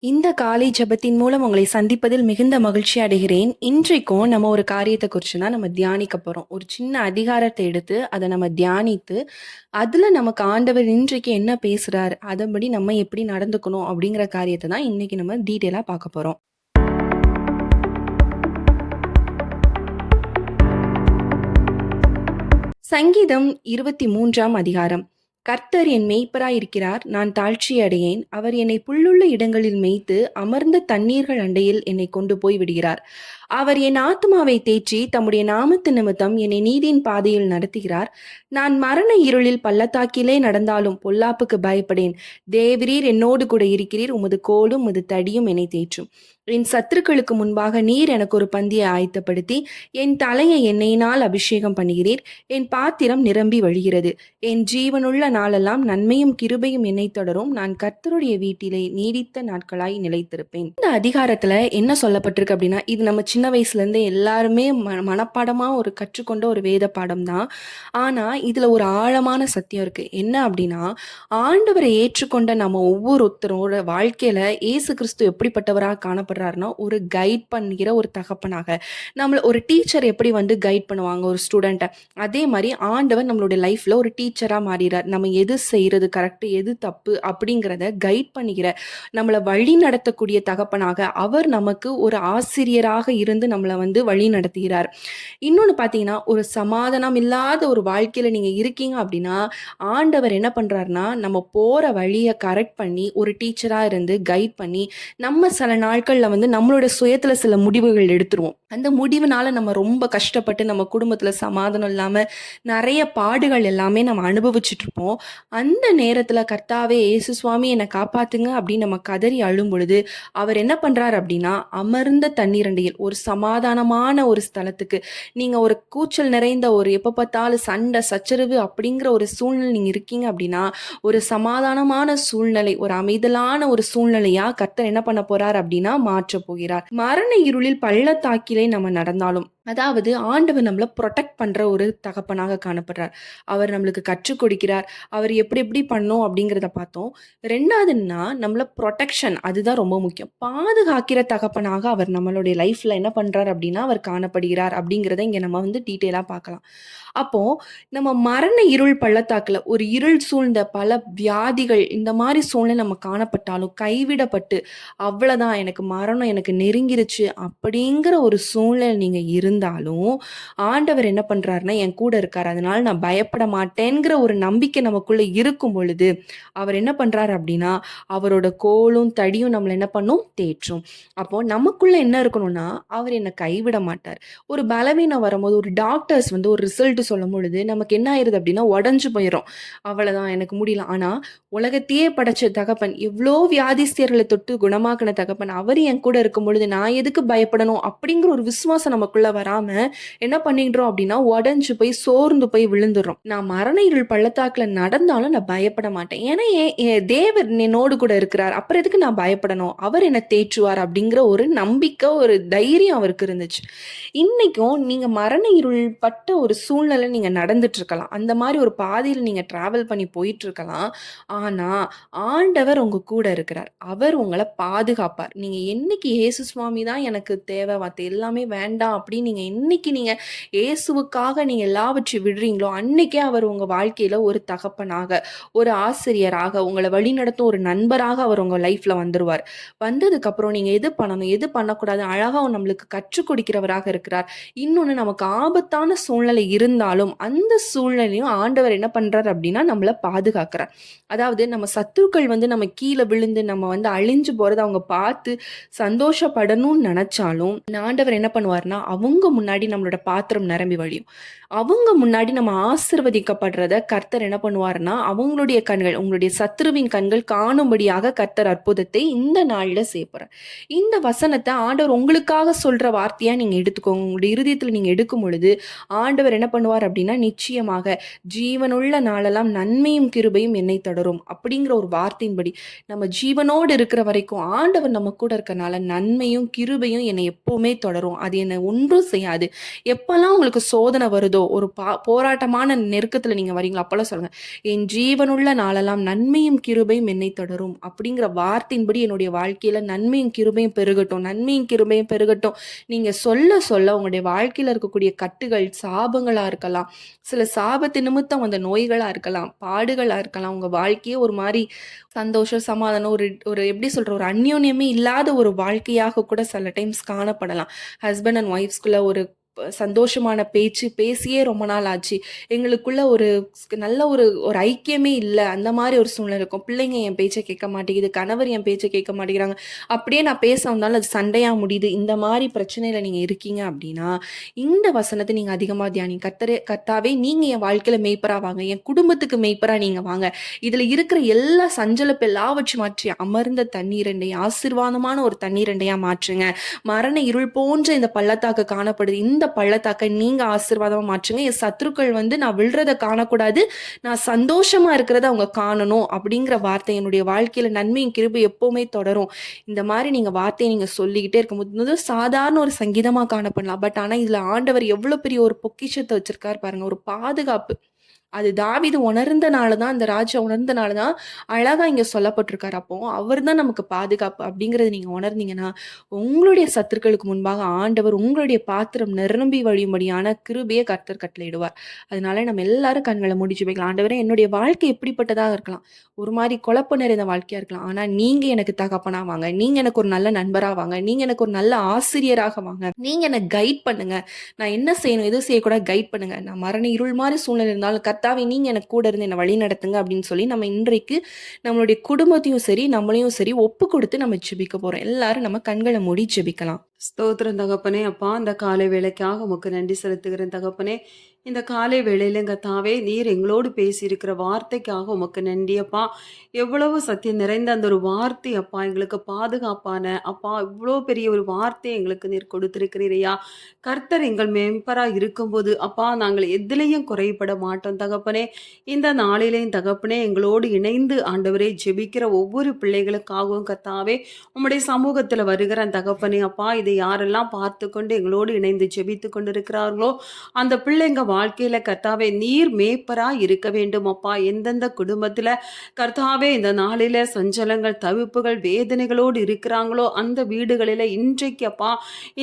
இந்த காலை ஜெபத்தின் மூலம் உங்களை சந்திப்பதில் மிகுந்த மகிழ்ச்சி அடைகிறேன். இன்றைக்கும் நம்ம ஒரு காரியத்தை குறித்து தான் நம்ம தியானிக்க போறோம். ஒரு சின்ன அதிகாரத்தை எடுத்து அதை நம்ம தியானித்து, அதுல நமக்கு ஆண்டவர் இன்றைக்கு என்ன பேசுறார், அதன்படி நம்ம எப்படி நடந்துக்கணும் அப்படிங்கிற காரியத்தை தான் இன்னைக்கு நம்ம டீட்டெயிலா பார்க்க போறோம். சங்கீதம் 23ஆம் அதிகாரம். கர்த்தர் என் மேய்ப்பராயிருக்கிறார், நான் தாழ்ச்சியடையேன். அவர் என்னை புல்லுள்ள இடங்களில் மேய்த்து அமர்ந்த தண்ணீர்கள் அண்டையில் என்னை கொண்டு போய் விடுகிறார். அவர் என் ஆத்துமாவை தேற்றி தம்முடைய நாமத்து நிமித்தம் என்னை நீதியின் பாதையில் நடத்துகிறார். நான் மரண இருளில் பள்ளத்தாக்கிலே நடந்தாலும் பொல்லாப்புக்கு பயப்படேன். தேவரீர் என்னோடு கூட இருக்கிறீர், உமது கோலும் உமது தடியும் என்னை தேற்றும். என் சத்துருக்களுக்கு முன்பாக நீர் எனக்கு ஒரு பந்தியை ஆயத்தப்படுத்தி என் தலையை எண்ணெயினால் அபிஷேகம் பண்ணுகிறீர். என் பாத்திரம் நிரம்பி வழிகிறது. என் ஜீவனுள்ள நாளெல்லாம் நன்மையும் கிருபையும் என்னை தொடரும். நான் கர்த்தருடைய வீட்டிலே நீடித்த நாட்களாய் நிலைத்திருப்பேன். இந்த அதிகாரத்துல என்ன சொல்லப்பட்டிருக்கு அப்படின்னா, இது நம்ம சின்ன வயசுல இருந்து எல்லாருமே மனப்பாடமா ஒரு கற்றுக்கொண்ட ஒரு வேத பாடம் தான். ஆனா இதுல ஒரு ஆழமான சத்தியம் இருக்கு. என்ன அப்படின்னா, ஆண்டவரை ஏற்றுக்கொண்ட நம்ம ஒவ்வொருத்தரோட வாழ்க்கையில இயேசு கிறிஸ்து எப்படிப்பட்டவராக காணப்படுறாருன்னா, ஒரு கைட் பண்ணுகிற ஒரு தகப்பனாக. நம்மள ஒரு டீச்சர் எப்படி வந்து கைட் பண்ணுவாங்க ஒரு ஸ்டூடெண்ட்டை, அதே மாதிரி ஆண்டவர் நம்மளுடைய லைஃப்ல ஒரு டீச்சரா மாறிறார். நம்ம எது செய்யறது கரெக்ட், எது தப்பு அப்படிங்கிறத கைட் பண்ணுகிற, நம்மளை வழி நடத்தக்கூடிய தகப்பனாக அவர் நமக்கு ஒரு ஆசிரியராக இருந்து நம்மளை வந்து வழி நடத்துகிறார். இன்னொன்று பார்த்தீங்கன்னா, ஒரு சமாதானம் இல்லாத ஒரு வாழ்க்கையில நீங்க இருக்கீங்க அப்படின்னா, ஆண்டவர் என்ன பண்றாருன்னா, நம்ம போற வழியை கரெக்ட் பண்ணி ஒரு டீச்சரா இருந்து கைட் பண்ணி, நம்ம சில நாட்கள்ல வந்து நம்மளோட சுயத்துல சில முடிவுகள் எடுத்துருவோம். அந்த முடிவுனால நம்ம ரொம்ப கஷ்டப்பட்டு நம்ம குடும்பத்துல சமாதானம் இல்லாம நிறைய பாடுகள் எல்லாமே நம்ம அனுபவிச்சுட்டு இருப்போம். அந்த நேரத்துல கர்த்தாவே இயேசு சுவாமி என்னை காப்பாத்துங்க அப்படின்னு நம்ம கதறி அழும் பொழுது அவர் என்ன பண்றாரு அப்படின்னா, அமர்ந்த தண்ணீரண்டையில் ஒரு சமாதானமான ஒரு ஸ்தலத்துக்கு, நீங்க ஒரு கூச்சல் நிறைந்த ஒரு எப்ப பார்த்தாலும் சண்டை சச்சரவு அப்படிங்கிற ஒரு சூழ்நிலை நீங்க இருக்கீங்க அப்படின்னா, ஒரு சமாதானமான சூழ்நிலை, ஒரு அமைதலான ஒரு சூழ்நிலையா கர்த்தர் என்ன பண்ண போறார் அப்படின்னா மாற்ற போகிறார். மரண இருளில் பள்ளத்தாக்கிலே நம்ம நடந்தாலும், அதாவது ஆண்டவர் நம்மளை ப்ரொடெக்ட் பண்ற ஒரு தகப்பனாக காணப்படுறார். அவர் நம்மளுக்கு கற்றுக் கொடுக்கிறார். அவர் எப்படி எப்படி பண்ணோம் அப்படிங்கிறத பார்த்தோம். ரெண்டாவதுன்னா நம்மள ப்ரொடெக்ஷன், அதுதான் ரொம்ப முக்கியம். பாதுகாக்கிற தகப்பனாக அவர் நம்மளுடைய லைஃப்ல என்ன பண்றார் அப்படின்னா அவர் காணப்படுகிறார் அப்படிங்கிறத இங்க நம்ம வந்து டீட்டெயிலா பார்க்கலாம். அப்போ நம்ம மரண இருள் பள்ளத்தாக்குல ஒரு இருள் சூழ்ந்த பல வியாதிகள் இந்த மாதிரி சூழ்நிலை நம்ம காணப்பட்டாலும், கைவிடப்பட்டு அவ்வளவுதான் எனக்கு மரணம் எனக்கு நெருங்கிருச்சு அப்படிங்கிற ஒரு சூழ்நிலை நீங்க இருந்தாலும், ஆண்டவர் என்ன பண்றாருன்னா என் கூட இருக்கார், அதனால நான் பயப்பட மாட்டேங்கிற ஒரு நம்பிக்கை நமக்குள்ள இருக்கும் பொழுது அவர் என்ன பண்றாரு அப்படின்னா, அவரோட கோலும் தடியும் நம்மளை என்ன பண்ணும் தேற்றும். அப்போ நமக்குள்ள என்ன இருக்கணும்னா, அவர் என்னை கைவிட மாட்டார். ஒரு பலவீனம் வரும்போது ஒரு டாக்டர்ஸ் வந்து ஒரு ரிசல்ட் சொல்லும் பொழுது நமக்கு என்ன ஆயிருது அப்படின்னா உடஞ்சு போயிடும். அவ்வளவுதான் எனக்கு முடியல. ஆனா உலகத்தையே படைச்ச தகப்பன், எவ்வளோ வியாதிஸ்தியர்களை தொட்டு குணமாக்கின தகப்பன், அவர் என் கூட இருக்கும் பொழுது நான் எதுக்கு பயப்படணும் அப்படிங்கிற ஒரு விசுவாசம் நமக்குள்ள வராம என்ன பண்ணிடுறோம் அப்படின்னா உடஞ்சு போய் சோர்ந்து போய் விழுந்துடுறோம். நான் மரண இருள் பள்ளத்தாக்குல நடந்தாலும் நான் பயப்பட மாட்டேன். ஏன்னா என் தேவர் என்னோடு கூட இருக்கிறார், அப்புறம் எதுக்கு நான் பயப்படணும், அவர் என்ன தேற்றுவார் அப்படிங்கிற ஒரு நம்பிக்கை ஒரு தைரியம் அவருக்கு இருந்துச்சு. இன்னைக்கும் நீங்க மரண இருள் பட்ட ஒரு சூழ்நிலை நீங்க நடந்துட்டு இருக்கலாம். அந்த மாதிரி ஒரு பாதையில் நீங்க டிராவல் பண்ணி போயிட்டு இருக்கலாம். ஆனா ஆண்டவர் உங்க கூட இருக்கிறார். அவர் உங்களை பாதுகாப்பார். நீங்க என்னைக்கு இயேசு சுவாமி தான் எனக்கு தேவை, மத்த எல்லாமே வேண்டாம் அப்படின்னு நீங்க என்னைக்கு நீங்க இயேசுவுக்காக நீங்க எல்லாவற்றையும் விடுறீங்களோ, அன்னைக்கே அவர் உங்க வாழ்க்கையில ஒரு தகப்பனாக, ஒரு ஆசிரியராக, உங்களை வழிநடத்தும் ஒரு நண்பராக அவர் உங்க லைஃப்ல வந்துருவார். வந்ததுக்கு அப்புறம் நீங்க எது பண்ணணும் எது பண்ணக்கூடாது அழகா நம்மளுக்கு கற்றுக் கொடுக்கிறவராக இருக்கிறார். இன்னொன்னு, நமக்கு ஆபத்தான சூழ்நிலை இருந்தாலும் அந்த சூழ்நிலையும் ஆண்டவர் என்ன பண்றார் அப்படின்னா நம்மளை பாதுகாக்கிறார். அதாவது நம்ம சத்துருக்கள் வந்து நம்ம கீழே விழுந்து நம்ம வந்து அழிஞ்சு போறதை அவங்க பார்த்து சந்தோஷப்படணும்னு நினைச்சாலும், ஆண்டவர் என்ன பண்ணுவார்னா அவங்க முன்னாடி நம்மளோட பாத்திரம் நிரம்பி வழியும். அவங்க முன்னாடி நம்ம ஆசிர்வதிக்கப்படுறத கர்த்தர் என்ன பண்ணுவார்னா அவங்களுடைய கண்கள், உங்களுடைய சத்துருவின் கண்கள் காணும்படியாக கர்த்தர் அற்புதத்தை இந்த நாள்ல செய்யப்படுறார். இந்த வசனத்தை ஆண்டவர் உங்களுக்காக சொல்ற வார்த்தையா நீங்க எடுத்துக்கோங்க. உங்களுடைய இருதயத்துல நீங்க எடுக்கும் பொழுது ஆண்டவர் என்ன பண்ணுவார் அப்படின்னா, நிச்சயமாக ஜீவனுள்ள நாளெல்லாம் நன்மையும் கிருபையும் என்னை தொடரும் அப்படிங்கிற ஒரு வார்த்தையின்படி நம்ம ஜீவனோடு இருக்கிற வரைக்கும் ஆண்டவர் நம்ம கூட இருக்கனால நன்மையும் கிருபையும் என்னை எப்பவுமே தொடரும். அது என்னை ஒன்றும் செய்யாது. எப்பல்லாம் உங்களுக்கு சோதனை வருதோ, ஒரு போராட்டமான நெருக்கத்துல நீங்க வரீங்களோ, அப்பல்லாம் சொல்லுங்க, "என் ஜீவனுள்ள நாளெல்லாம் நன்மையும் கிருபையும் என்னை தொடரும்." அப்படிங்கிற வார்த்தையின்படி என்னுடைய வாழ்க்கையில நன்மையும் கிருபையும் பெருகட்டும், நன்மையும் கிருபையும் பெருகட்டும். நீங்க சொல்ல சொல்ல உங்களுடைய வாழ்க்கையில இருக்கக்கூடிய கட்டுகள், சாபங்களா இருக்கலாம், சில சாபத்து நிமித்தம் வந்த நோய்களா இருக்கலாம், பாடுகளா இருக்கலாம், உங்க வாழ்க்கையே ஒரு மாரி சந்தோஷம், சமாதானம், ஒரு ஒரு எப்படி சொல்ற, ஒரு அந்யோன்யமே இல்லாத ஒரு வாழ்க்கையாக கூட சில டைம்ஸ் காணப்படலாம். ஹஸ்பண்ட் அண்ட் ஒய்ஃப்ஸ்குள்ள ஒரு சந்தோஷமான பேச்சு பேசியே ரொம்ப நாள் ஆச்சு. எங்களுக்குள்ள ஒரு நல்ல ஒரு ஒரு ஐக்கியமே இல்ல. அந்த மாரி ஒரு சூழ்நிலை இருக்கும். பிள்ளைங்க என் பேச்ச கேட்க மாட்டேங்குது. கணவர் என் பேச்ச கேட்க மாட்டேங்கிறாங்க. அப்படியே நான் பேச வந்தாலும் அது சண்டையா முடியுது. இந்த மாரி பிரச்சனையில நீங்க இருக்கீங்க அப்படின்னா, இந்த வசனத்த நீங்க அதிகமா தியானிங்க. கர்த்தாவே நீங்க என் வாழ்க்கையில மேய்ப்பரா வாங்க. என் குடும்பத்துக்கு மேய்ப்பரா நீங்க வாங்க. இதுல இருக்கிற எல்லா சஞ்சலப்பு எல்லாவற்றையும் மாற்றி அமர்ந்த தண்ணீரண்டை ஆசீர்வாதமான ஒரு தண்ணீரண்டையா மாற்றுங்க. மரண இருள் போன்ற இந்த பள்ளத்தாக்கு காணப்படுது. இந்த பள்ளத்தாக்கை நீங்க ஆசீர்வாதமா மாற்றுங்க. என் சத்துருக்கள் வந்து நான் விழுறத காணக்கூடாது. நான் சந்தோஷமா இருக்கிறத அவங்க காணணும் அப்படிங்கிற வார்த்தை என்னுடைய வாழ்க்கையில நன்மையும் கிருபை எப்பவுமே தொடரும். இந்த மாரி நீங்க வார்த்தைய நீங்க சொல்லிக்கிட்டே இருக்கும்போது சாதாரண ஒரு சங்கீதமா காணப்படலாம். பட் ஆனா இதுல ஆண்டவர் எவ்வளவு பெரிய ஒரு பொக்கிஷத்த வச்சிருக்காரு பாருங்க. ஒரு பாதுகாப்பு. அது தாவீது உணர்ந்தனால தான், அந்த ராஜா உணர்ந்தனால தான் அழகா இங்க சொல்லப்பட்டிருக்காரு. அப்போ அவர் தான் நமக்கு பாதுகாப்பு அப்படிங்கிறத நீங்க உணர்ந்தீங்கன்னா, உங்களுடைய சத்துருக்களுக்கு முன்பாக ஆண்டவர் உங்களுடைய பாத்திரம் நிரம்பி வழியும்படியான கிருபையை கர்த்தர் கட்டளையிடுவார். அதனால நம்ம எல்லாரும் கண்களை மூடி ஜெபிக்கலாம். ஆண்டவரே, என்னுடைய வாழ்க்கை எப்படிப்பட்டதாக இருக்கலாம், ஒரு மாதிரி குழப்பம் நிறைந்த வாழ்க்கையா இருக்கலாம். ஆனா நீங்க எனக்கு தகப்பனா வாங்க, நீங்க எனக்கு ஒரு நல்ல நண்பரா வாங்க, நீங்க எனக்கு ஒரு நல்ல ஆசிரியராக வாங்க, நீங்க என்ன கைட் பண்ணுங்க. நான் என்ன செய்யணும், எது செய்யக்கூடாது கைட் பண்ணுங்க. நான் மரண இருள் மாதிரி சூழ்நிலை இருந்தாலும் கர்த்தாவே நீங்க எனக்கு கூட இருந்து என்னை வழி நடத்துங்க அப்படின்னு சொல்லி நம்ம இன்றைக்கு நம்மளுடைய குடும்பத்தையும் சரி நம்மளையும் சரி ஒப்பு கொடுத்து நம்ம ஜெபிக்க போறோம். எல்லாரும் நம்ம கண்களை மூடி ஜெபிக்கலாம். ஸ்தோத்திரம் தகப்பனே. அப்பா, இந்த காலை வேளைக்காக உமக்கு நன்றி செலுத்துகிறேன் தகப்பனே. இந்த காலை வேளையிலங்க தாவே நீர் எங்களோடு பேசியிருக்கிற வார்த்தைக்காக உமக்கு நன்றி அப்பா. எவ்வளவு சத்தியம் நிறைந்த அந்த ஒரு வார்த்தை அப்பா, எங்களுக்கு பாதுகாப்பான அப்பா, இவ்வளோ பெரிய ஒரு வார்த்தையை எங்களுக்கு நீர் கொடுத்திருக்கிறீரையா. கர்த்தர் எங்கள் மெம்பரா இருக்கும்போது அப்பா, நாங்கள் எதிலையும் குறைபட மாட்டோம் தகப்பனே. இந்த நாளிலேயும் தகப்பனே, எங்களோடு இணைந்து ஆண்டவரே ஜெபிக்கிற ஒவ்வொரு பிள்ளைகளுக்காகவும் கர்த்தாவே உம்முடைய சமூகத்தில் வருகிற தகப்பனே அப்பா, இதை யாரெல்லாம் பார்த்து கொண்டு எங்களோடு இணைந்து ஜெபித்து கொண்டிருக்கிறார்களோ அந்த பிள்ளைங்க வாழ்க்கையில கர்த்தாவே நீர் மேய்ப்பரா இருக்க வேண்டும் அப்பா. எந்தெந்த குடும்பத்துல கர்த்தாவே இந்த நாளில சஞ்சலங்கள், தவிப்புகள், வேதனைகளோடு இருக்கிறாங்களோ அந்த வீடுகளில இன்றைக்கு அப்பா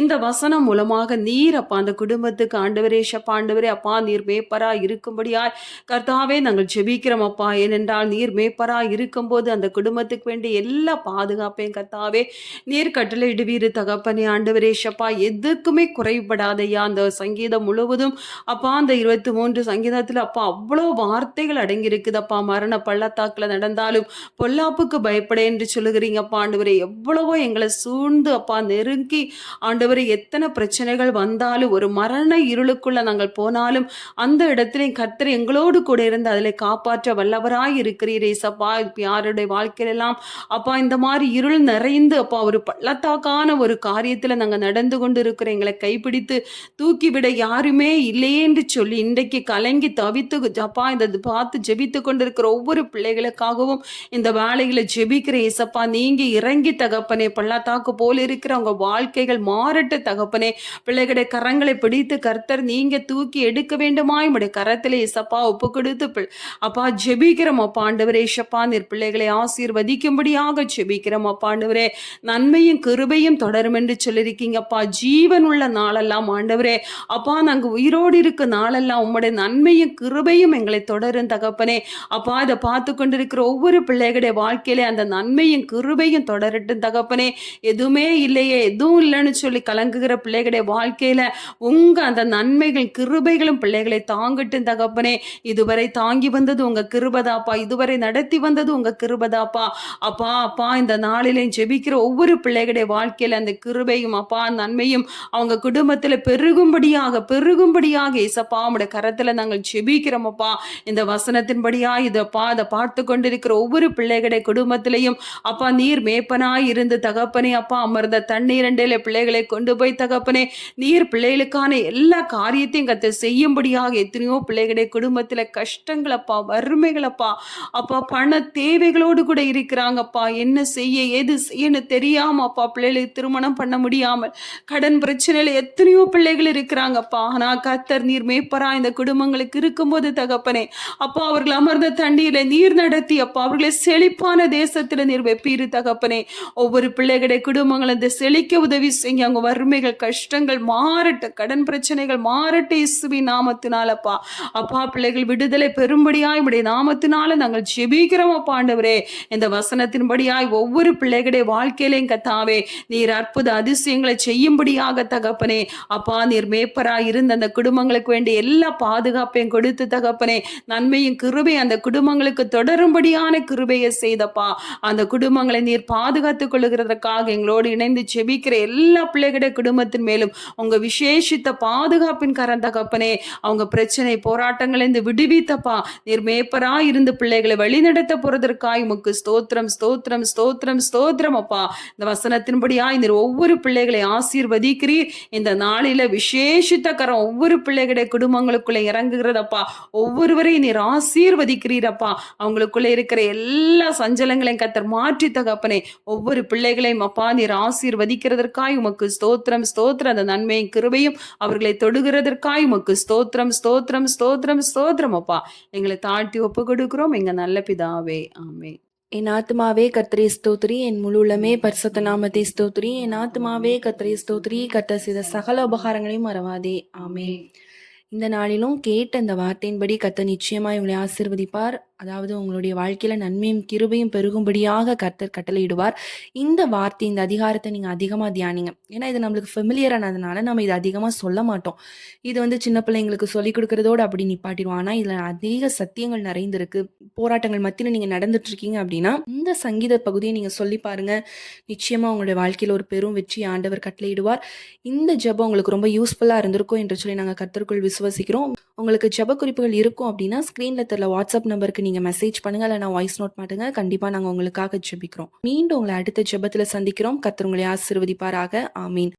இந்த வசனம் மூலமாக நீர் அப்பா அந்த குடும்பத்துக்கு ஆண்டவரே ஷப்பா ஆண்டவரே அப்பா நீர் மேய்ப்பரா இருக்கும்படியாய் கர்த்தாவே நாங்கள் ஜெபிக்கிறோம் அப்பா. ஏனென்றால் நீர் மேய்ப்பரா இருக்கும்போது அந்த குடும்பத்துக்கு வேண்டிய எல்லா பாதுகாப்பையும் கர்த்தாவே நீர் கட்டளையிடுவீர் தகப்பனே ஆண்டவரே ஷப்பா. எதுக்குமே குறைபடாதையா அந்த சங்கீதம் முழுவதும் அப்பா அந்த 23 சங்கீதத்துல அப்பா அவ்வளோ வார்த்தைகள் அடங்கி இருக்குதப்பா. மரண பள்ளத்தாக்குல நடந்தாலும் பொல்லாப்புக்கு பயப்பட என்று சொல்லுகிறீங்கப்பா ஆண்டவரே. எவ்வளவோ எங்களை சூழ்ந்து அப்பா நெருங்கி ஆண்டவரே எத்தனை பிரச்சனைகள் வந்தாலும் ஒரு மரண இருளுக்குள்ள நாங்கள் போனாலும் அந்த இடத்துல கர்த்தர் எங்களோடு கூட இருந்து அதில் காப்பாற்ற வல்லவராய் இருக்கிறீரே சப்பா. யாருடைய வாழ்க்கையிலெல்லாம் அப்பா இந்த மாதிரி இருள் நிறைந்து அப்பா ஒரு பள்ளத்தாக்கான ஒரு காரியத்துல நாங்கள் நடந்து கொண்டு இருக்கிற எங்களை கைப்பிடித்து தூக்கிவிட யாருமே இல்லையே என்று சொல்லி இன்றைக்கு கலங்கி தவித்து அப்பா இதை பார்த்து ஜெபித்து கொண்டிருக்கிற ஒவ்வொரு பிள்ளைகளுக்காகவும் இந்த வேலைகளை ஜெபிக்கிற ஏசப்பா. நீங்க இறங்கி தகப்பனே பள்ளத்தாக்கு போல இருக்கிற அவங்க வாழ்க்கைகள் மாறட்ட தகப்பனே. பிள்ளைகளுடைய கரங்களை பிடித்து கர்த்தர் நீங்க தூக்கி எடுக்க வேண்டுமாய் உடைய கரத்திலே ஏசப்பா ஒப்பு கொடுத்து அப்பா ஜெபிக்கிறோம் அப்பா ஆண்டவரே ஏசப்பா. நீர் பிள்ளைகளை ஆசீர்வதிக்கும்படியாக ஜெபிக்கிறோம் அப்பா ஆண்டவரே. நன்மையும் கிருபையும் தொடரும் என்று சொல்லியிருக்கீங்கப்பா. ஜீவன் உள்ள நாளெல்லாம் ஆண்டவரே அப்பா நாங்கள் உயிரோடு இருக்க நாளெல்லாம் உம்முடைய நன்மையும் கிருபையும் எங்களை தொடரும் தகப்பனே. அப்பா இதை பார்த்து கொண்டிருக்கிற ஒவ்வொரு பிள்ளைகளுடைய வாழ்க்கையில அந்த நன்மையும் கிருபையும் தொடரட்டும் தகப்பனே. எதுவுமே இல்லையே எதுவும் இல்லைன்னு சொல்லி கலங்குகிற பிள்ளைகளுடைய வாழ்க்கையில உங்க அந்த நன்மைகள் கிருபைகளும் பிள்ளைகளை தாங்கட்டும் தகப்பனே. இதுவரை தாங்கி வந்தது உங்க கிருபதாப்பா, இதுவரை நடத்தி வந்தது உங்க கிருபதாப்பா. அப்பா அப்பா இந்த நாளிலே ஜெபிக்கிற ஒவ்வொரு பிள்ளைகளுடைய வாழ்க்கையில அந்த கிருபையும் அப்பா நன்மையும் அவங்க குடும்பத்துல பெருகும்படியாக பெருகும்படியாக ஏசப்பா உம்முடைய கரத்துல நாங்கள் ஜெபிக்கிறோம் அப்பா. இந்த வசனத்தின்படியா இதப்பா அதை பார்த்து கொண்டிருக்கிற ஒவ்வொரு பிள்ளைகளுடைய குடும்பத்திலையும் அப்பா நீர் மேய்ப்பனாய் இருந்து தகப்பனே அப்பா அமர்ந்த தண்ணீர் அண்டையில பிள்ளைகளை கொண்டு போய் தகப்பனே நீர் பிள்ளைகளுக்கான எல்லா காரியத்தையும் கத்த செய்யும்படியாக எத்தனையோ பிள்ளைகளுடைய குடும்பத்துல கஷ்டங்களப்பா, வறுமைகளப்பா, அப்பா பண தேவைகளோடு கூட இருக்கிறாங்கப்பா. என்ன செய்ய ஏது செய்யன்னு தெரியாம அப்பா பிள்ளைகளுக்கு திருமணம் பண்ண முடியாமல் கடன் பிரச்சனையில எத்தனையோ பிள்ளைகள் இருக்கிறாங்கப்பா. ஆனா கர்த்தர் நீர் மேய்ப்பரா இந்த குடும்பங்களுக்கு இருக்கும்போது தகப்பனே அப்பா அவர்கள் அமர்ந்த தண்ணீர்ல நீர் நடத்தி அப்பா அவர்களை செழிப்பான தேசத்துல நீர் வெப்பீரு தகப்பனே. ஒவ்வொரு பிள்ளைகளுடைய குடும்பங்கள் அந்த செழிக்க உதவி செய்ய, அவங்க வறுமைகள் கஷ்டங்கள் மாறட்டும், கடன் பிரச்சனைகள் மாறட்டும் இயேசுவின் நாமத்தினாலப்பா. அப்பா பிள்ளைகள் விடுதலை பெறும்படியாய் உம்முடைய நாமத்தினால நாங்கள் ஜெபிக்கிறோம் அப்பா ஆண்டவரே. இந்த வசனத்தின்படியாய் ஒவ்வொரு பிள்ளைகளுடைய வாழ்க்கையிலையும் கத்தாவே நீர் அற்புத அதிசயங்களை செய்யும்படியாக தகப்பனே அப்பா நீர் மேய்ப்பராய் இருந்து அந்த குடும்பங்களுக்கு வேண்டிய எல்லா பாதுகாப்பையும் கொடுத்து தகப்பனே நன்மையும் கிருபை அந்த குடும்பங்களுக்கு தொடரும்படியான கிருபையை செய்தப்பா. அந்த குடும்பங்களை நீர் பாதுகாத்துக் கொள்ளுகிறதற்காக எங்களோடு இணைந்து ஜெபிக்கிற எல்லா பிள்ளைகளுடைய குடும்பத்தின் மேலும் உங்க விசேஷித்த பாதுகாப்பின் கரம் தகப்பனே. அவங்க பிரச்சனை போராட்டங்களிலிருந்து விடுவித்தப்பா. நீர் மேய்ப்பரா இருந்து பிள்ளைகளை வழிநடத்த போறதற்காய் உமக்கு ஸ்தோத்திரம் ஸ்தோத்திரம் ஸ்தோத்திரம் ஸ்தோத்திரம் அப்பா. இந்த வசனத்தின்படியாய் நீர் ஒவ்வொரு பிள்ளைகளை ஆசீர்வதிக்கிறீர். இந்த நாளில விசேஷித்த கரம் ஒவ்வொரு பிள்ளைகளுடைய குடும்பங்களுக்குள்ள இறங்குகிறதப்பா. ஒவ்வொருவரையும் நீர் ஆசீர்வதிக்கிறீரப்பா. அவங்களுக்குள்ள இருக்கிற எல்லா சஞ்சலங்களையும் கர்த்தர் மாற்றி தகப்பனே ஒவ்வொரு பிள்ளைகளையும் அப்பா நீர் ஆசீர்வதிக்கிறதற்காய் உமக்கு ஸ்தோத்திரம் ஸ்தோத்திரம். அந்த நன்மையும் கிருபையும் அவர்களை தொடுகிறதற்காய் உமக்கு ஸ்தோத்திரம் ஸ்தோத்திரம் ஸ்தோத்திரம் ஸ்தோத்திரம் அப்பா. எங்களை தாழ்த்தி ஒப்பு கொடுக்கிறோம் எங்க நல்ல பிதாவே, ஆமென். என் ஆத்துமாவே கர்த்தரை ஸ்தோத்திரி, என் முழு உள்ளமே பரிசுத்த நாமத்தை ஸ்தோத்திரி. என் ஆத்துமாவே கர்த்தரை ஸ்தோத்திரி, கர்த்தர் செய்த சகல உபகாரங்களையும் மறவாதே. ஆமென். இந்த நாளிலும் கேட்ட இந்த வார்த்தையின்படி கர்த்தர் நிச்சயமாய் உங்களை ஆசீர்வதிப்பார். அதாவது உங்களுடைய வாழ்க்கையில நன்மையும் கிருபையும் பெருகும்படியாக கர்த்தர் கட்டளையிடுவார். இந்த வார்த்தை இந்த அதிகாரத்தை நீங்க அதிகமா தியானிங்க. ஏன்னா இது நம்மளுக்கு ஃபெமிலியரானதுனால நம்ம இதை அதிகமா சொல்ல மாட்டோம். இது சின்ன பிள்ளைங்களுக்கு சொல்லிக் கொடுக்கறதோடு அப்படி நிப்பாட்டிடுவோம். ஆனா இதுல அதிக சத்தியங்கள் நிறைந்திருக்கு. போராட்டங்கள் மத்தியில நீங்க நடந்துட்டு இருக்கீங்க அப்படின்னா இந்த சங்கீத பகுதியை நீங்க சொல்லி பாருங்க. நிச்சயமா உங்களுடைய வாழ்க்கையில ஒரு பெரும் வெற்றி ஆண்டவர் கட்டளையிடுவார். இந்த ஜெபம் உங்களுக்கு ரொம்ப யூஸ்ஃபுல்லா இருந்திருக்கும் என்று சொல்லி நாங்க கர்த்தருக்குள் விசுவசிக்கிறோம். உங்களுக்கு ஜெப குறிப்புகள் இருக்கும் அப்படின்னா ஸ்கிரீன்ல தெரியல வாட்ஸ்அப் நம்பருக்கு நீங்க மெசேஜ் பண்ணுங்க, இல்லைனா வாய்ஸ் நோட் மாட்டுங்க. கண்டிப்பா நாங்க உங்களுக்காக ஜெபிக்கிறோம். மீண்டும் உங்களை அடுத்த ஜெபத்துல சந்திக்கிறோம். கர்த்தர் உங்களை ஆசீர்வதிப்பாராக. ஆமீன்.